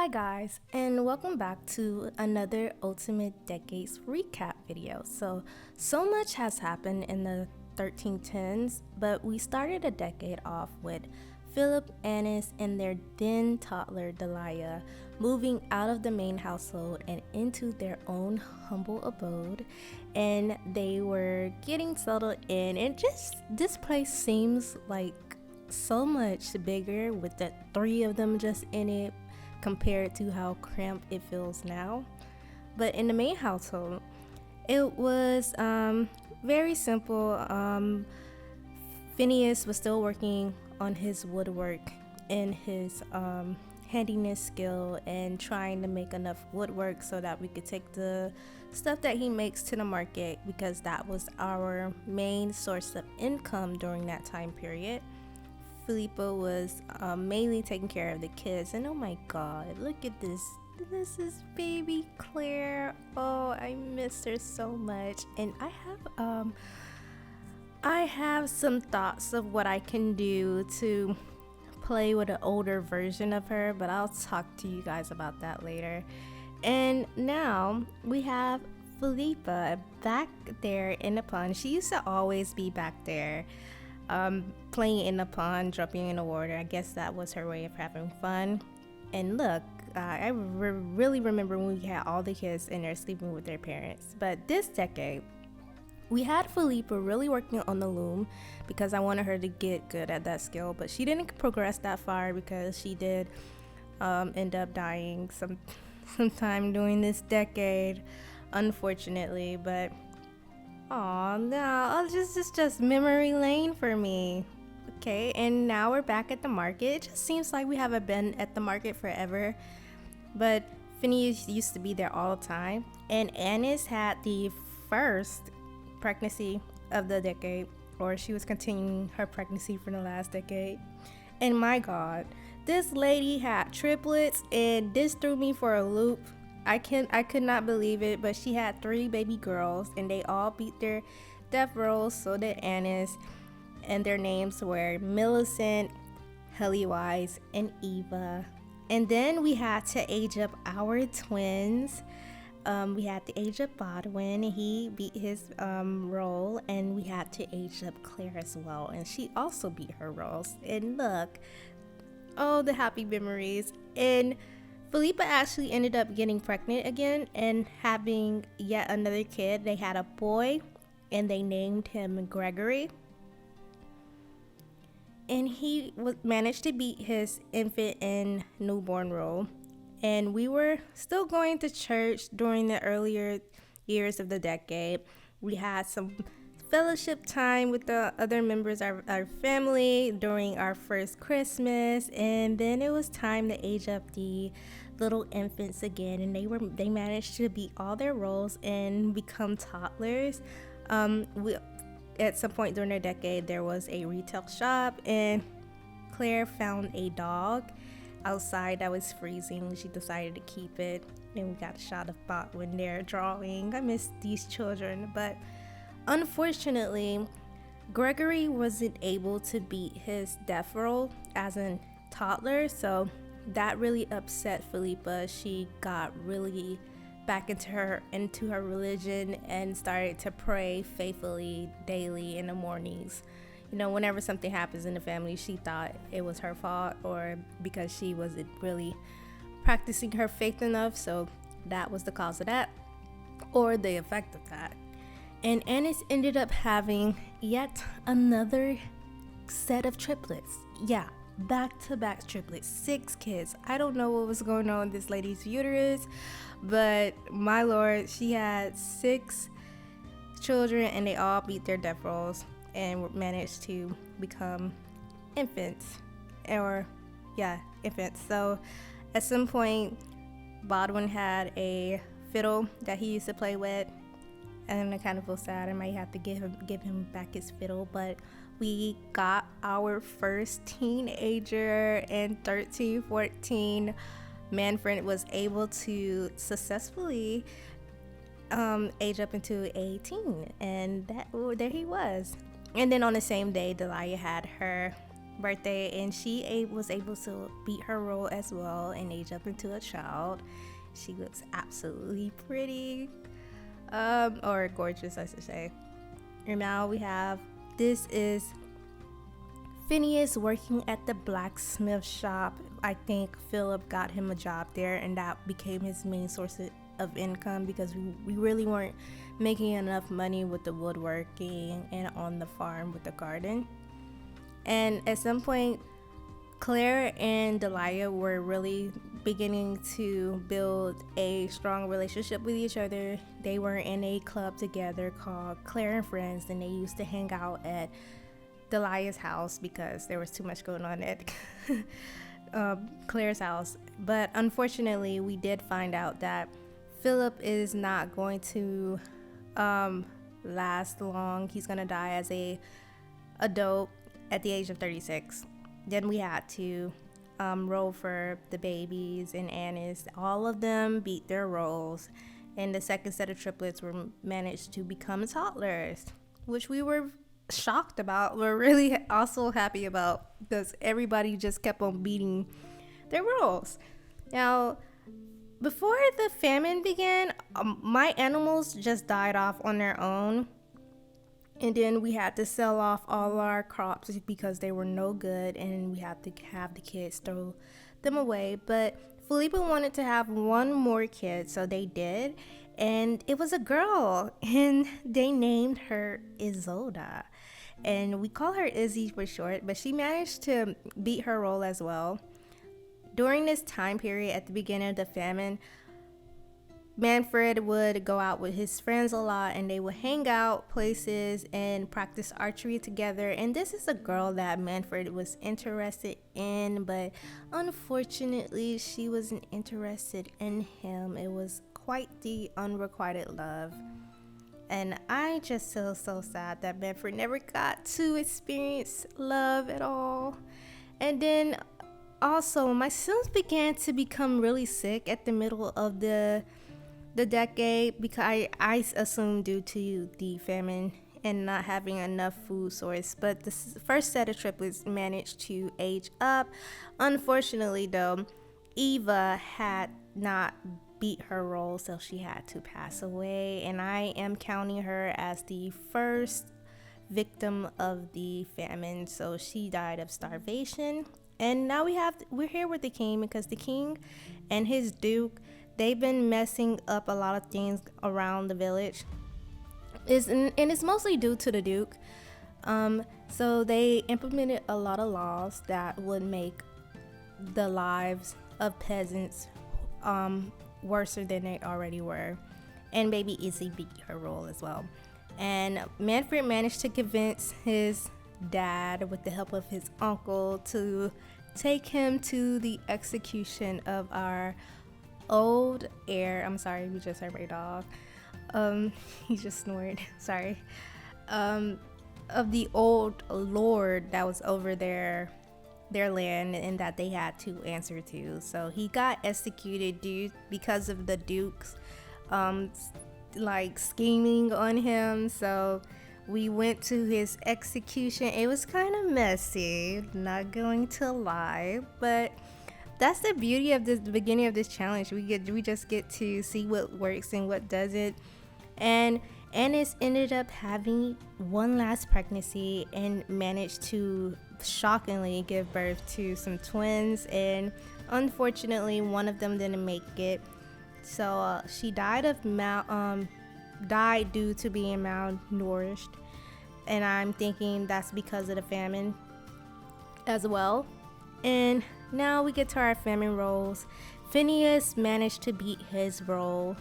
Hi guys, and welcome back to another Ultimate Decades recap video. So much has happened in the 1310s, but we started a decade off with Philip, Annis, and their then toddler Delia moving out of the main household and into their own humble abode, and they were getting settled in, and just this place seems like so much bigger with the three of them just in it compared to how cramped it feels now. But in the main household, it was very simple. Phineas was still working on his woodwork and his handiness skill and trying to make enough woodwork so that we could take the stuff that he makes to the market, because that was our main source of income during that time period. Philippa was mainly taking care of the kids, and oh my god, look at this. This is baby Claire. Oh, I miss her so much. And I have some thoughts of what I can do to play with an older version of her, but I'll talk to you guys about that later. And now we have Philippa back there in the pond. She used to always be back there playing in the pond, jumping in the water. I guess that was her way of having fun. And look, I really remember when we had all the kids in there sleeping with their parents. But this decade, we had Philippa really working on the loom because I wanted her to get good at that skill, but she didn't progress that far because she did end up dying sometime during this decade, unfortunately. But oh no, it's just memory lane for me. Okay, and now we're back at the market. It just seems like we haven't been at the market forever, but Phineas used to be there all the time. And Annis had the first pregnancy of the decade, or she was continuing her pregnancy for the last decade. And my god, this lady had triplets, and this threw me for a loop. I could not believe it, but she had 3 baby girls, and they all beat their death rolls. So did Annis, and their names were Millicent, Hellywise, and Eva. And then we had to age up our twins. We had to age up Bodwin, and he beat his role, and we had to age up Claire as well, and she also beat her roles. And look, oh, the happy memories. And Philippa actually ended up getting pregnant again and having yet another kid. They had a boy, and they named him Gregory. And he managed to beat his infant and newborn role. And we were still going to church during the earlier years of the decade. We had some fellowship time with the other members of our family during our first Christmas, and then it was time to age up the little infants again, and they managed to beat all their roles and become toddlers. At some point during the decade, there was a retail shop, and Claire found a dog outside that was freezing. She decided to keep it, and we got a shot of Botwin there drawing. I miss these children, but unfortunately, Gregory wasn't able to beat his death roll as a toddler, so that really upset Philippa. She got really back into her religion and started to pray faithfully daily in the mornings. You know, whenever something happens in the family, she thought it was her fault or because she wasn't really practicing her faith enough, so that was the cause of that or the effect of that. And Annis ended up having yet another set of triplets. Yeah, back-to-back triplets, 6 kids. I don't know what was going on in this lady's uterus, but my lord, she had 6 children, and they all beat their death rolls and managed to become infants. Infants. So at some point, Bodwin had a fiddle that he used to play with, and I kind of feel sad. I might have to give him back his fiddle, but we got our first teenager in 1314. Manfred was able to successfully age up into 18, and there he was. And then on the same day, Delia had her birthday, and was able to beat her role as well and age up into a child. She looks absolutely pretty, or gorgeous, I should say. And now this is Phineas working at the blacksmith shop. I think Philip got him a job there, and that became his main source of income because we really weren't making enough money with the woodworking and on the farm with the garden. And at some point, Claire and Delia were really beginning to build a strong relationship with each other. They were in a club together called Claire and Friends, and they used to hang out at Delia's house because there was too much going on at Claire's house. But unfortunately, we did find out that Philip is not going to last long. He's going to die as a adult at the age of 36. Then we had to roll for the babies and Annis. All of them beat their roles, and the second set of triplets were managed to become toddlers, which we were shocked about. We're really also happy about because everybody just kept on beating their roles. Now, before the famine began, my animals just died off on their own. And then we had to sell off all our crops because they were no good, and we had to have the kids throw them away. But Felipe wanted to have one more kid, so they did. And it was a girl, and they named her Isolda. And we call her Izzy for short, but she managed to beat her role as well. During this time period at the beginning of the famine, Manfred would go out with his friends a lot, and they would hang out places and practice archery together. And this is a girl that Manfred was interested in, but unfortunately she wasn't interested in him. It was quite the unrequited love. And I just feel so sad that Manfred never got to experience love at all. And then also my Sims began to become really sick at the middle of the decade, because I assume due to the famine and not having enough food source. But the first set of triplets managed to age up. Unfortunately though, Eva had not beat her role, so she had to pass away, and I am counting her as the first victim of the famine. So she died of starvation. And now we're here with the king, because the king and his duke, they've been messing up a lot of things around the village. And it's mostly due to the Duke. So they implemented a lot of laws that would make the lives of peasants worse than they already were. And baby Izzy beat her role as well. And Manfred managed to convince his dad, with the help of his uncle, to take him to the execution of our old heir. I'm sorry, we just heard my dog. He just snored. Sorry. Of the old lord that was over their land and that they had to answer to. So he got executed because of the Duke's like scheming on him. So we went to his execution. It was kind of messy, not going to lie, but that's the beauty of the beginning of this challenge. We just get to see what works and what doesn't. And Annis ended up having one last pregnancy and managed to shockingly give birth to some twins. And unfortunately, one of them didn't make it. So she died due to being malnourished. And I'm thinking that's because of the famine as well. And now we get to our famine roles. Phineas managed to beat his role,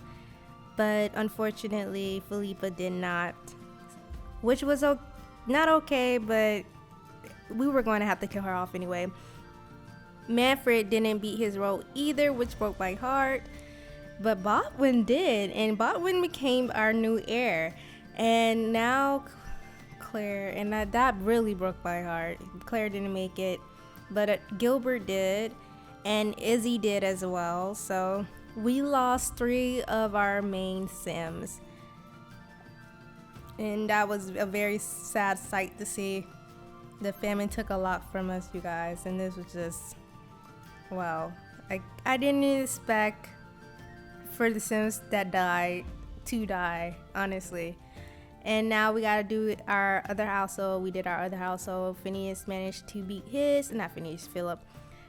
but unfortunately Philippa did not, which was not okay, but we were going to have to kill her off anyway. Manfred didn't beat his role either, which broke my heart, but Botwin did, and Botwin became our new heir. And now Claire, and that really broke my heart. Claire didn't make it, but Gilbert did, and Izzy did as well. So we lost 3 of our main Sims, and that was a very sad sight to see. The famine took a lot from us, you guys, and this was just, wow. I didn't expect for the Sims that died to die, honestly. And now we gotta do our other household. We did our other household. Phineas managed to beat his, not Phineas, Philip.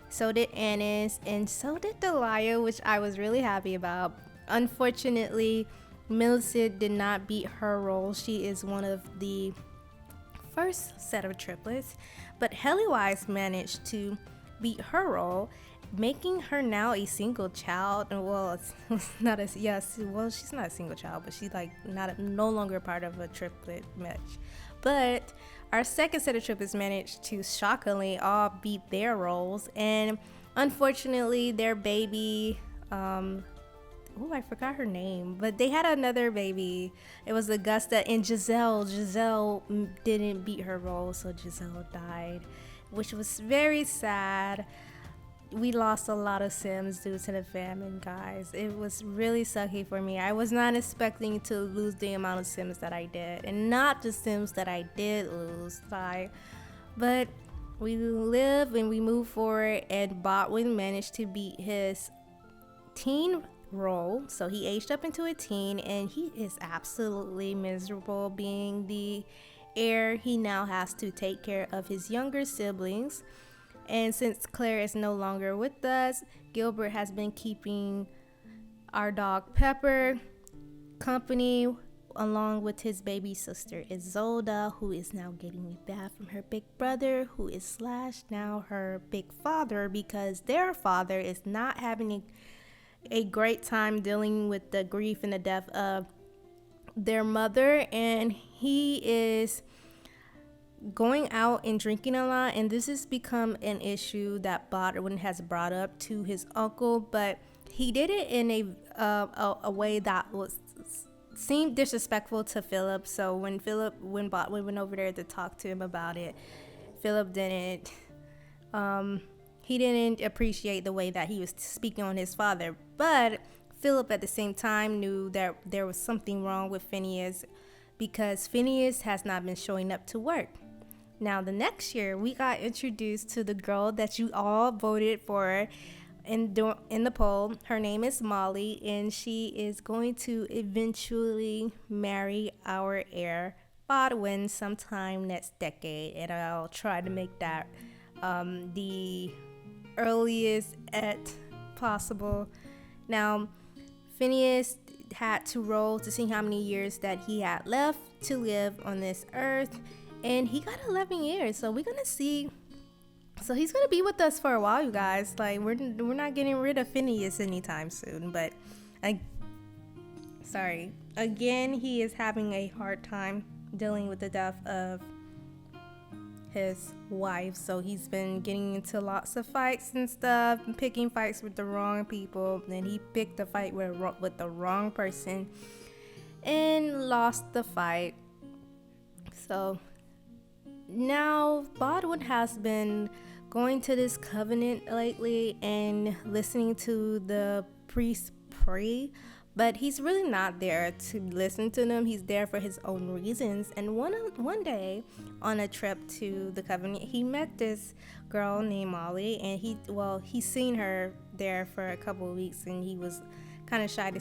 So did Annis, and so did Delia, which I was really happy about. Unfortunately, Millicent did not beat her role. She is one of the first set of triplets, but Hellywise managed to beat her role, making her now a single child. Well, it's not a, yes, well, she's not a single child, but she's like no longer part of a triplet match. But our second set of triplets managed to shockingly all beat their roles, and unfortunately their baby, I forgot her name, but they had another baby. It was Augusta and Giselle. Giselle didn't beat her role, so Giselle died, which was very sad. We lost a lot of Sims due to the famine, guys. It was really sucky for me. I was not expecting to lose the amount of Sims that I did, and not the Sims that I did lose, but we live and we move forward, and Botwin managed to beat his teen role. So he aged up into a teen, and he is absolutely miserable being the heir. He now has to take care of his younger siblings. And since Claire is no longer with us, Gilbert has been keeping our dog Pepper company, along with his baby sister Isolda, who is now getting a bath from her big brother, who is Slash now her big father, because their father is not having a great time dealing with the grief and the death of their mother, and he is going out and drinking a lot, and this has become an issue that Botwin has brought up to his uncle, but he did it in a way that seemed disrespectful to Philip. So when Botwin went over there to talk to him about it, Philip didn't he didn't appreciate the way that he was speaking on his father. But Philip at the same time knew that there was something wrong with Phineas, because Phineas has not been showing up to work. Now, the next year, we got introduced to the girl that you all voted for in the poll. Her name is Molly, and she is going to eventually marry our heir, Botwin, sometime next decade. And I'll try to make that the earliest at possible. Now, Phineas had to roll to see how many years that he had left to live on this earth, and he got 11 years. So we're gonna see. So he's gonna be with us for a while, you guys. Like, we're not getting rid of Phineas anytime soon. But again, he is having a hard time dealing with the death of his wife. So he's been getting into lots of fights and stuff, and picking fights with the wrong people. And he picked a fight with the wrong person and lost the fight. So now Botwin has been going to this covenant lately and listening to the priest pray, but he's really not there to listen to them. He's there for his own reasons. And one day on a trip to the covenant, he met this girl named Molly, and he's seen her there for a couple of weeks, and he was kind of shy to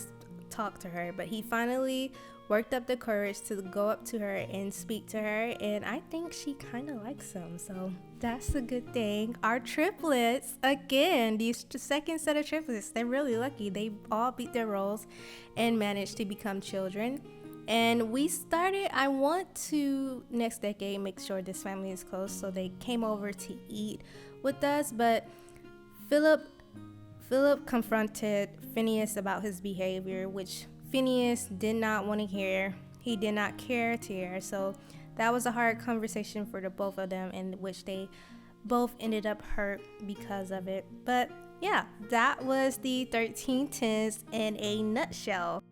talk to her, but he finally worked up the courage to go up to her and speak to her, and I think she kind of likes him, so that's a good thing. Our triplets, again, these second set of triplets, they're really lucky. They all beat their roles and managed to become children. And I want to next decade make sure this family is close, so they came over to eat with us, but Philip confronted Phineas about his behavior, which Phineas did not want to hear. He did not care to hear. So that was a hard conversation for the both of them, in which they both ended up hurt because of it. But yeah, that was the 13 Tens in a nutshell.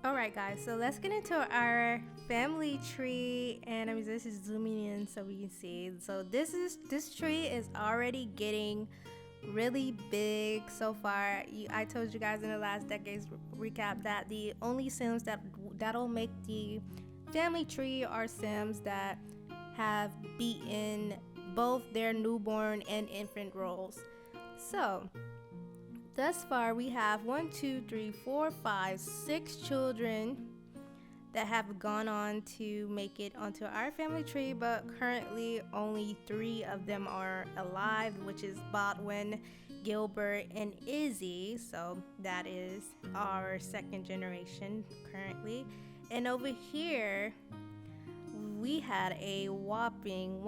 Alright guys, so let's get into our family tree, and this is zooming in so we can see. So this tree is already getting really big so far. I told you guys in the last decade's recap that the only Sims that'll make the family tree are Sims that have beaten both their newborn and infant roles. So thus far we have 6 children that have gone on to make it onto our family tree, but currently only 3 of them are alive, which is Bodwin, Gilbert, and Izzy. So that is our 2nd generation currently. And over here we had a whopping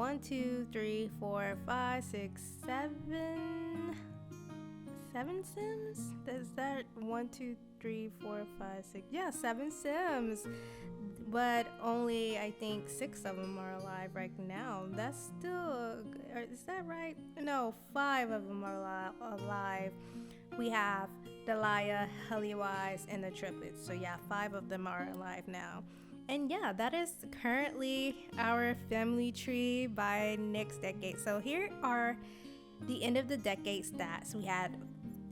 7 Sims. Is that 1, 2, 3, 4, 5, 6? Yeah, 7 Sims. But only I think 6 of them are alive right now. That's still, is that right? No, 5 of them are alive. We have Delia, Heliwise, and the triplets. So yeah, 5 of them are alive now. And yeah, that is currently our family tree by next decade. So here are the end of the decade stats. We had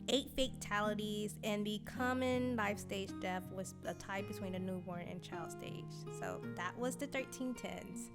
8 fatalities, and the common life stage death was a tie between a newborn and child stage. So that was the 1310s.